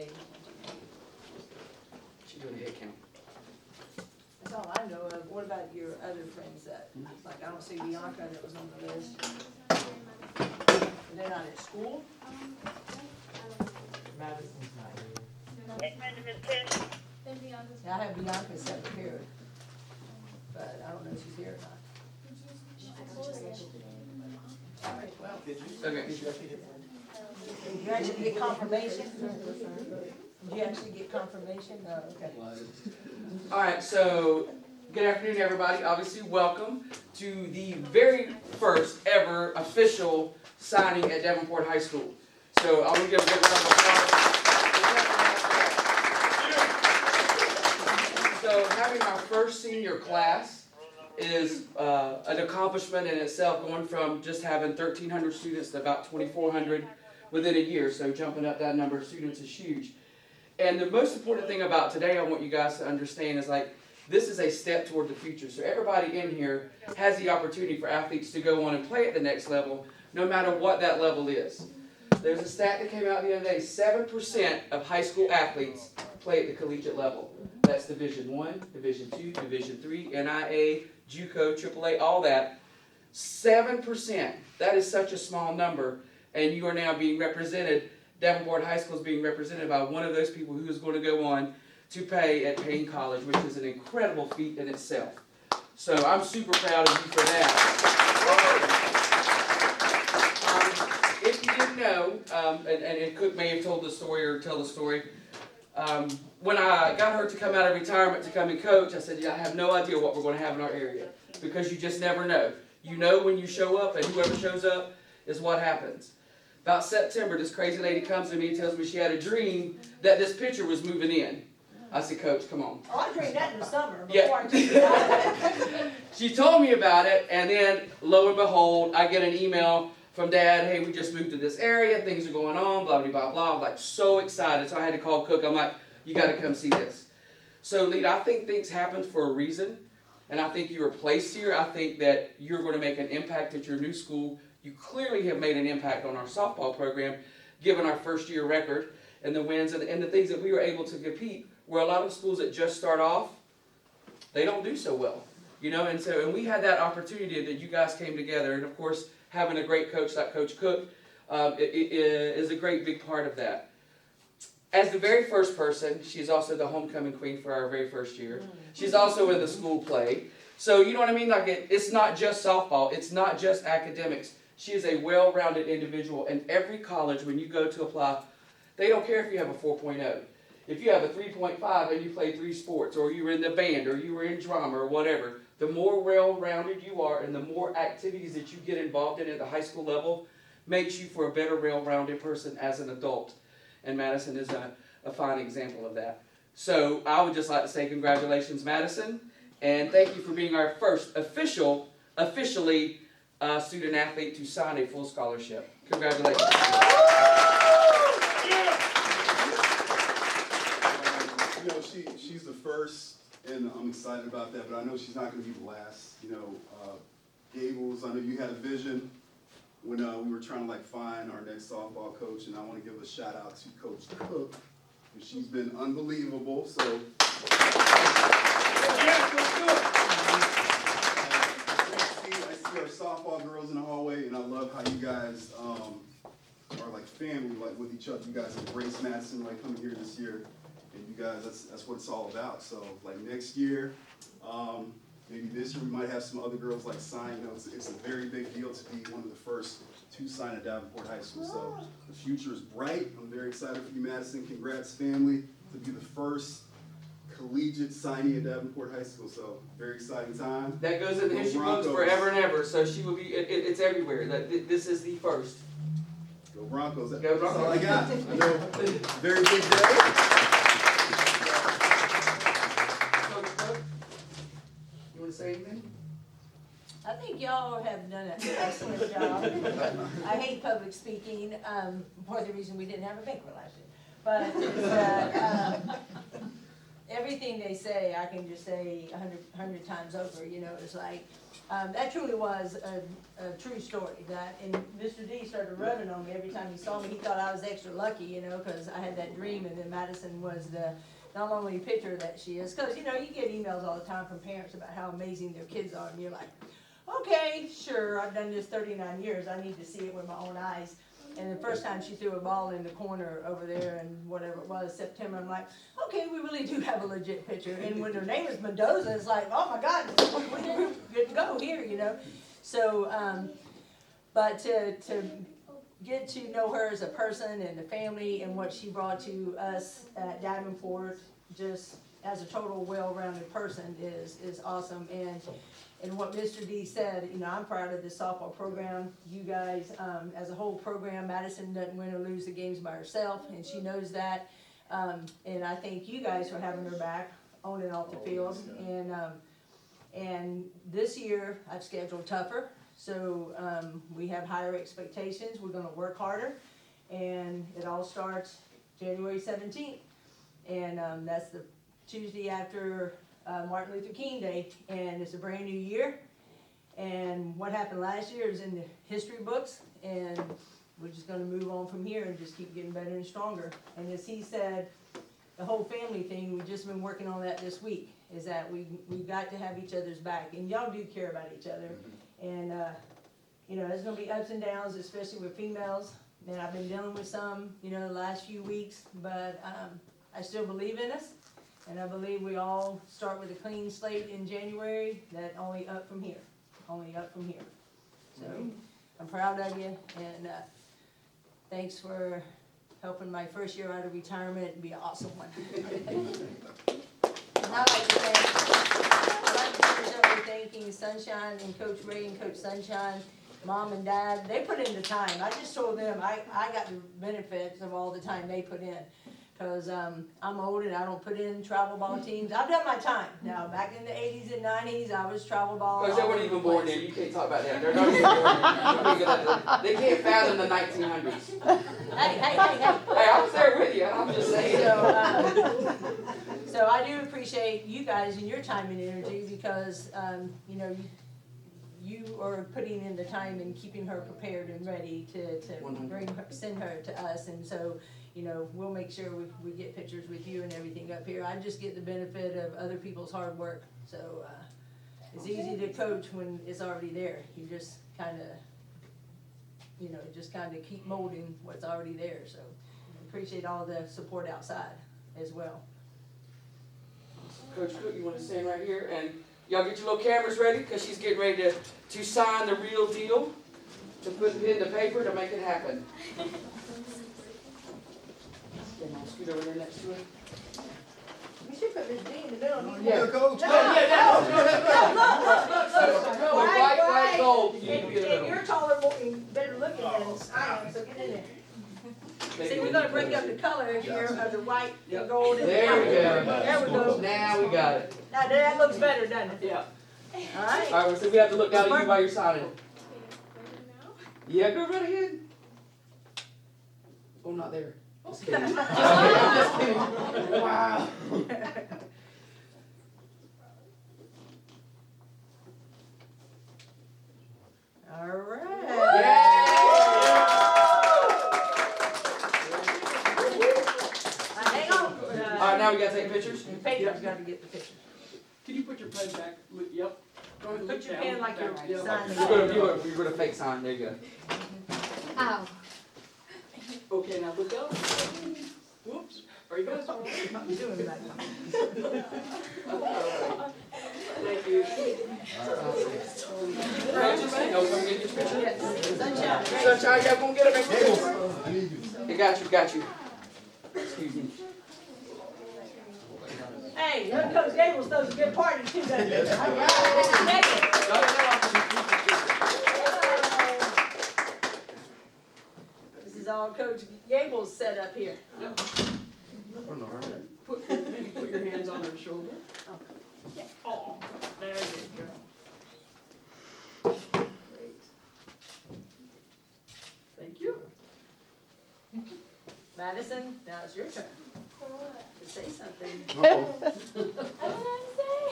Dave. She's doing a head count. That's all I know of. What about your other friends that, like, I don't see Bianca that was on the list. They're not at school? Madison's not here. I have Bianca secretary, but I don't know if she's here or not. All right, well, Okay. did you actually get confirmation? Did you actually get confirmation? No, okay. All right, so good afternoon, everybody. Obviously, welcome to the very first ever official signing at Davenport High School. So I want to give a big round of applause. So having our first senior class is an accomplishment in itself, going from just having 1,300 students to about 2,400 within a year. So jumping up that number of students is huge. And the most important thing about today I want you guys to understand is, like, this is a step toward the future. So everybody in here has the opportunity for athletes to go on and play at the next level, no matter what that level is. There's a stat that came out the other day, 7% of high school athletes play at the collegiate level. That's Division I, Division II, Division III, NIA, JUCO, AAA, all that. 7%. That is such a small number, and you are now being represented. Davenport High School is being represented by one of those people who is going to go on to play at Paine College, which is an incredible feat in itself. So I'm super proud of you for that. If you didn't know, and Cook may have told the story or tell the story, when I got her to come out of retirement to come and coach, I said, yeah, I have no idea what we're going to have in our area, because you just never know. You know when you show up, and whoever shows up is what happens. About September, this crazy lady comes to me and tells me she had a dream that this pitcher was moving in. I said, Coach, come on. Oh, I dreamed that in the summer Yeah. before I took it out. She told me about it, and then lo and behold, I get an email from Dad, hey, we just moved to this area, things are going on, blah, blah, blah, blah. I'm like so excited, so I had to call Cook. I'm like, you got to come see this. So, Lead, I think things happen for a reason, and I think you were placed here. I think that you're going to make an impact at your new school. You clearly have made an impact on our softball program, given our first-year record and the wins and the things that we were able to compete, where a lot of schools that just start off, they don't do so well. You know, and we had that opportunity that you guys came together, and of course, having a great coach like Coach Cook is a great big part of that. As the very first person, she's also the homecoming queen for our very first year. She's also in the school play. So, you know what I mean? Like, it's not just softball. It's not just academics. She is a well-rounded individual, and every college, when you go to apply, they don't care if you have a 4.0. If you have a 3.5 and you play 3 sports, or you were in the band, or you were in drama, or whatever, the more well-rounded you are and the more activities that you get involved in at the high school level makes you for a better, well-rounded person as an adult. And Madison is a fine example of that. So I would just like to say congratulations, Madison, and thank you for being our first officially student athlete to sign a full scholarship. Congratulations. You know, she's the first, and I'm excited about that, but I know she's not going to be the last. You know, Gables, I know you had a vision when we were trying to find our next softball coach, and I want to give a shout out to Coach Cook, and she's been unbelievable. So, yeah, Coach Cook. I see our softball girls in the hallway, and I love how you guys are like family, like with each other. You guys embrace Madison, like coming here this year. And you guys, that's what it's all about. So, like next year, maybe this year we might have some other girls sign. You know, it's a very big deal to be one of the first to sign at Davenport High School. So the future is bright. I'm very excited for you, Madison. Congrats, family, to be the first collegiate signee at Davenport High School. So very exciting time. That goes in the history books forever and ever. So she will be. It's everywhere. This is the first. Go Broncos. Go That's Broncos. all I got. I know. Very big day. You want to say anything? I think y'all have done an excellent job. I hate public speaking, for the reason we didn't have a banquet last year. But everything they say, I can just say 100 times over, you know, it's like, that truly was a true story, that, and Mr. D started rubbing on me every time he saw me, he thought I was extra lucky, you know, cause I had that dream, and then Madison was the, not only picture that she is, cause, you know, you get emails all the time from parents about how amazing their kids are, and you're like, okay, sure, I've done this 39 years, I need to see it with my own eyes. And the first time she threw a ball in the corner over there in whatever it was, September, I'm like, okay, we really do have a legit pitcher. And when her name is Mendoza, it's like, oh my God, we're good to go here, you know. So, but to get to know her as a person and the family and what she brought to us at Davenport, just as a total well-rounded person is awesome. And what Mr. D said, you know, I'm proud of this softball program. You guys, as a whole program, Madison doesn't win or lose the games by herself, and she knows that. And I thank you guys for having her back on and off the field. And this year, I've scheduled tougher, so we have higher expectations. We're gonna work harder, and it all starts January 17th. And that's the Tuesday after Martin Luther King Day, and it's a brand new year, and what happened last year is in the history books, and we're just gonna move on from here and just keep getting better and stronger. And as he said, the whole family thing, we've just been working on that this week, is that we've got to have each other's back, and y'all do care about each other, and you know, there's gonna be ups and downs, especially with females, and I've been dealing with some, you know, the last few weeks, but I still believe in us. And I believe we all start with a clean slate in January, that only up from here, only up from here. So, I'm proud of you, and thanks for helping my first year out of retirement be an awesome one. And I'd like to finish up with thanking Sunshine and Coach Ray and Coach Sunshine, Mom and Dad. They put in the time. I just told them I got the benefits of all the time they put in. Cause I'm old and I don't put in travel ball teams. I've done my time. Now, back in the 80s and 90s, I was travel ball. Because they weren't even born then, you can't talk about that. They're not even born then. They can't fathom the 1900s. Hey. Hey, I was there with you, I'm just saying. So I do appreciate you guys and your time and energy, because you know, you are putting in the time and keeping her prepared and ready to send her to us, and so, you know, we'll make sure we get pictures with you and everything up here. I just get the benefit of other people's hard work, so it's easy to coach when it's already there. You just kind of, you know, keep molding what's already there. So appreciate all the support outside as well. Coach Cook, you want to stand right here, and y'all get your little cameras ready, because she's getting ready to sign the real deal, to put pen to paper to make it happen. Scoot over there next to it. We should put Ms. D in the middle. Yeah, coach. No, No, white gold. And you're taller and better looking than I am, so get in there. See, we're gonna break up the color here of the white and gold. And There we go. There we go. Now we got it. Now that looks better, doesn't it? Yeah. All right. All right, so we have to look down at you while you're signing. Yeah, go right ahead. Oh, not there. Just kidding. Just kidding. Wow. All right. Hang on. All right, now we gotta take pictures. Paper's got to get the picture. Can you put your pen back? Yep. Go ahead and Put look your down. pen like you're Yeah. signing. You're gonna fake sign. There you go. Ow. Okay, now look up. Whoops. There you go. I'm doing that. Thank you. No, come get your picture. Yes. Sunshine. Sunshine, y'all gonna get it. I need you. Got you. Excuse me. Hey, look, Coach Gables throws a good party too, doesn't he? Yes. All right. This is all Coach Gables set up here. Put your hands on her shoulder. Oh, there you go. Great. Thank you. Madison, now it's your turn. To say something. I don't know what to say.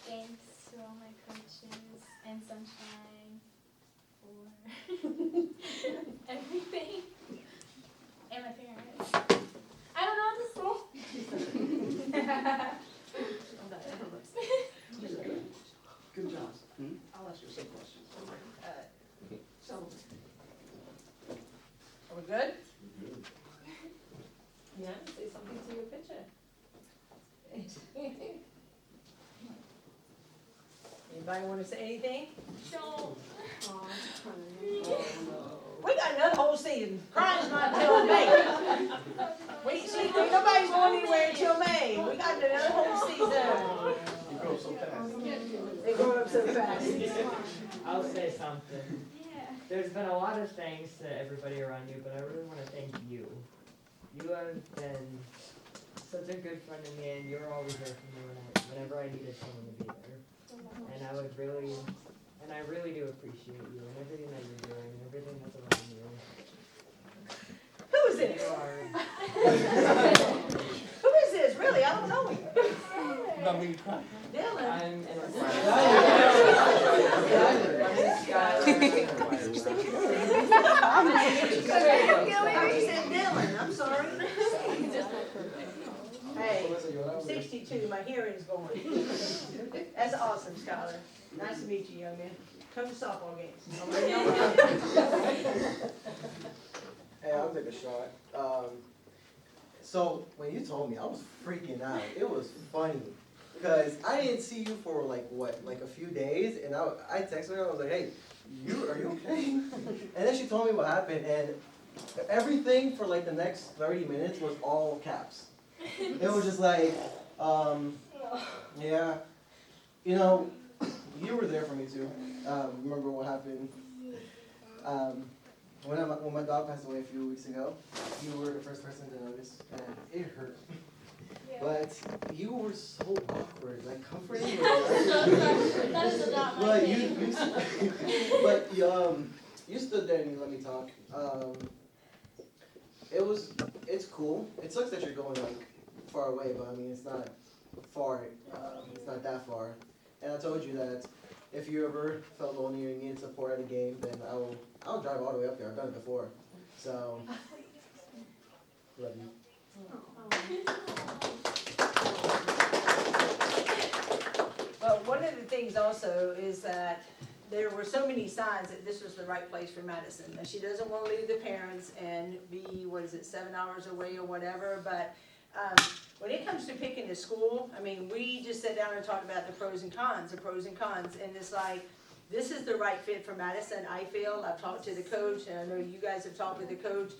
Thanks to all my coaches and Sunshine for everything. And my parents. I don't know what to say. Good job. Hmm? I'll ask you some questions. So, Are we good? Yeah, say something to your picture. Anybody wanna say anything? Don't. oh, We got another whole season. Crying's not till May. See, nobody's going anywhere until May. We got another whole season. You grow so fast. They grow up so fast. I'll say something. Yeah. There's been a lot of thanks to everybody around you, but I really want to thank you. You have been such a good friend to me, and you're always there for me whenever I needed someone to be there. And I really do appreciate you and everything that you're doing and everything that's around you. Who is this? You are. Who is this? Really? I don't know him. Not me cry. Dylan. I'm I said Dylan. I'm sorry. Hey, I'm 62. My hearing's going. That's awesome, Skylar. Nice to meet you, young man. Come to softball games. Hey, I'll take a shot. So when you told me, I was freaking out. It was funny because I didn't see you for like a few days, and I texted her. I was like, "Hey, are you okay?" And then she told me what happened, and everything for like the next 30 minutes was all caps. It was just like, yeah, you know, you were there for me too. Remember what happened? When my dog passed away a few weeks ago, you were the first person to notice, and it hurt. Yeah. But you were so awkward, like comforting. That is not my But thing. you stood there and you let me talk. It's cool. It sucks that you're going like far away, but I mean it's not far. It's not that far. And I told you that if you ever felt lonely or you needed support at a game, then I'll drive all the way up there. I've done it before. So love you. Well, one of the things also is that there were so many signs that this was the right place for Madison. That she doesn't want to leave the parents and be, 7 hours away or whatever, but when it comes to picking a school, I mean, we just sat down and talked about the pros and cons, and it's like, this is the right fit for Madison, I feel. I've talked to the coach, and I know you guys have talked with the coach.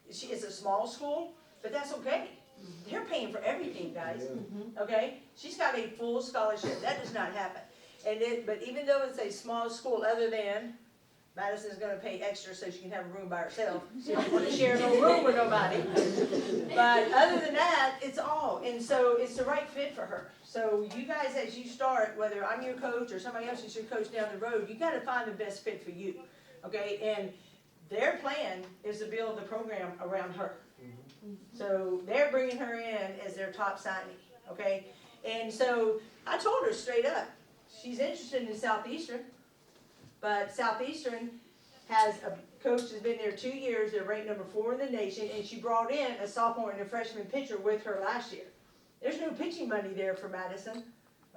It's a small school, but that's okay. They're paying for everything, guys, okay? She's got a full scholarship, that does not happen. But even though it's a small school, other than Madison's gonna pay extra so she can have a room by herself. She don't wanna share no room with nobody. But other than that, it's all, and so it's the right fit for her. So you guys, as you start, whether I'm your coach or somebody else is your coach down the road, you gotta find the best fit for you, okay? And their plan is to build the program around her. So they're bringing her in as their top signee, okay? And so I told her straight up, she's interested in Southeastern. But Southeastern has a coach that's been there 2 years, they're ranked number 4 in the nation, and she brought in a sophomore and a freshman pitcher with her last year. There's no pitching money there for Madison,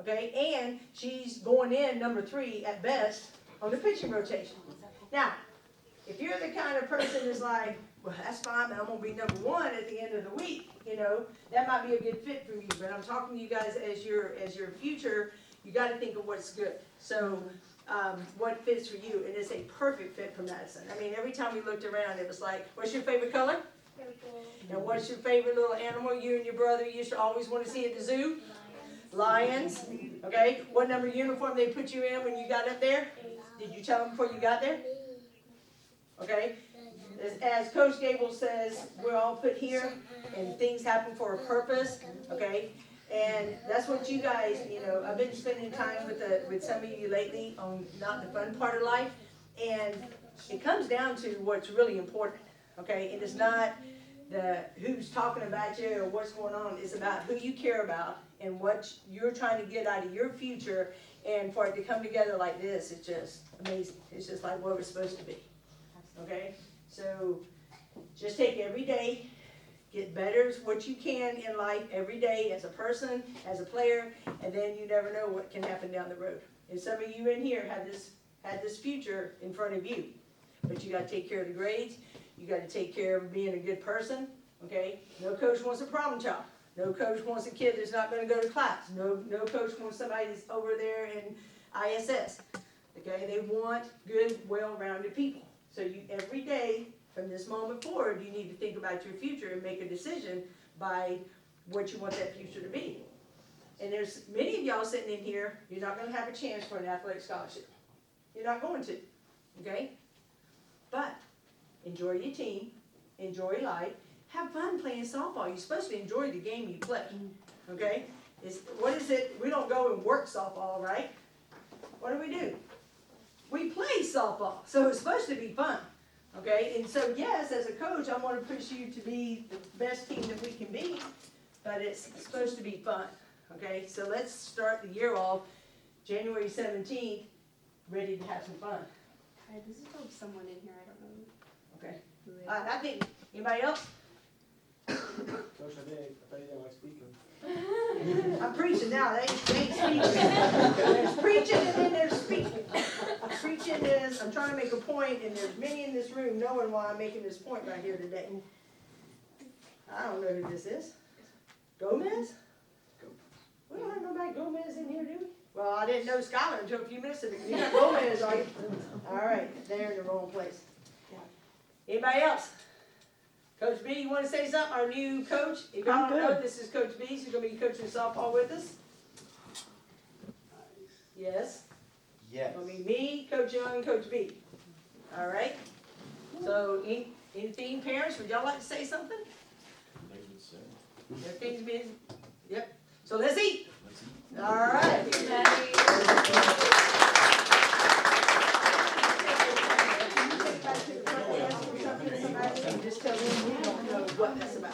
okay? And she's going in number 3 at best on the pitching rotation. Now, if you're the kind of person that's like, well, that's fine, but I'm gonna be number 1 at the end of the week, that might be a good fit for you. But I'm talking to you guys as your future, you gotta think of what's good. So, what fits for you, and it's a perfect fit for Madison. I mean, every time we looked around, it was like, what's your favorite color? Purple. And what's your favorite little animal you and your brother used to always want to see at the zoo? Lions. Okay, what number uniform they put you in when you got up there? Did you tell them before you got there? Okay, as Coach Gable says, we're all put here, and things happen for a purpose, okay? And that's what you guys, I've been spending time with some of you lately on not the fun part of life, and it comes down to what's really important, okay? And it's not who's talking about you or what's going on. It's about who you care about and what you're trying to get out of your future. And for it to come together like this, it's just amazing. It's just like what we're supposed to be, okay? So just take every day, get better as what you can in life every day as a person, as a player, and then you never know what can happen down the road. And some of you in here had this future in front of you, but you gotta take care of the grades, you gotta take care of being a good person, okay? No coach wants a problem child. No coach wants a kid that's not gonna go to class. No coach wants somebody that's over there in ISS, okay? They want good, well-rounded people. So you, every day, from this moment forward, you need to think about your future and make a decision by what you want that future to be. And there's many of y'all sitting in here, you're not gonna have a chance for an athletic scholarship. You're not going to, okay? But enjoy your team, enjoy life, have fun playing softball. You're supposed to enjoy the game you play, okay? What is it? We don't go and work softball, right? What do? We play softball, so it's supposed to be fun. Okay, and so yes, as a coach, I want to push you to be the best team that we can be, but it's supposed to be fun. Okay, so let's start the year off January 17th, ready to have some fun. Hi, this is from someone in here, I don't know Okay, who it is. I think, anybody else? Coach, I thought you didn't like speaking. I'm preaching now, they ain't speaking. There's preaching and then there's speaking. Preaching is, I'm trying to make a point, and there's many in this room knowing why I'm making this point right here today. I don't know who this is. Gomez? We don't have nobody Gomez in here, do we? Well, I didn't know Skylar until a few minutes ago. You got Gomez, are you? All right, they're in the wrong place. Anybody else? Coach B, you want to say something? Our new coach? If y'all don't know, this is Coach B. He's going to be coaching softball with us. Yes. Yes. It'll be me, Coach Young, and Coach B. All right? So, anything, parents, would y'all like to say something? Everything's been, yep. So let's eat. All right. Just tell them we don't know what that's about.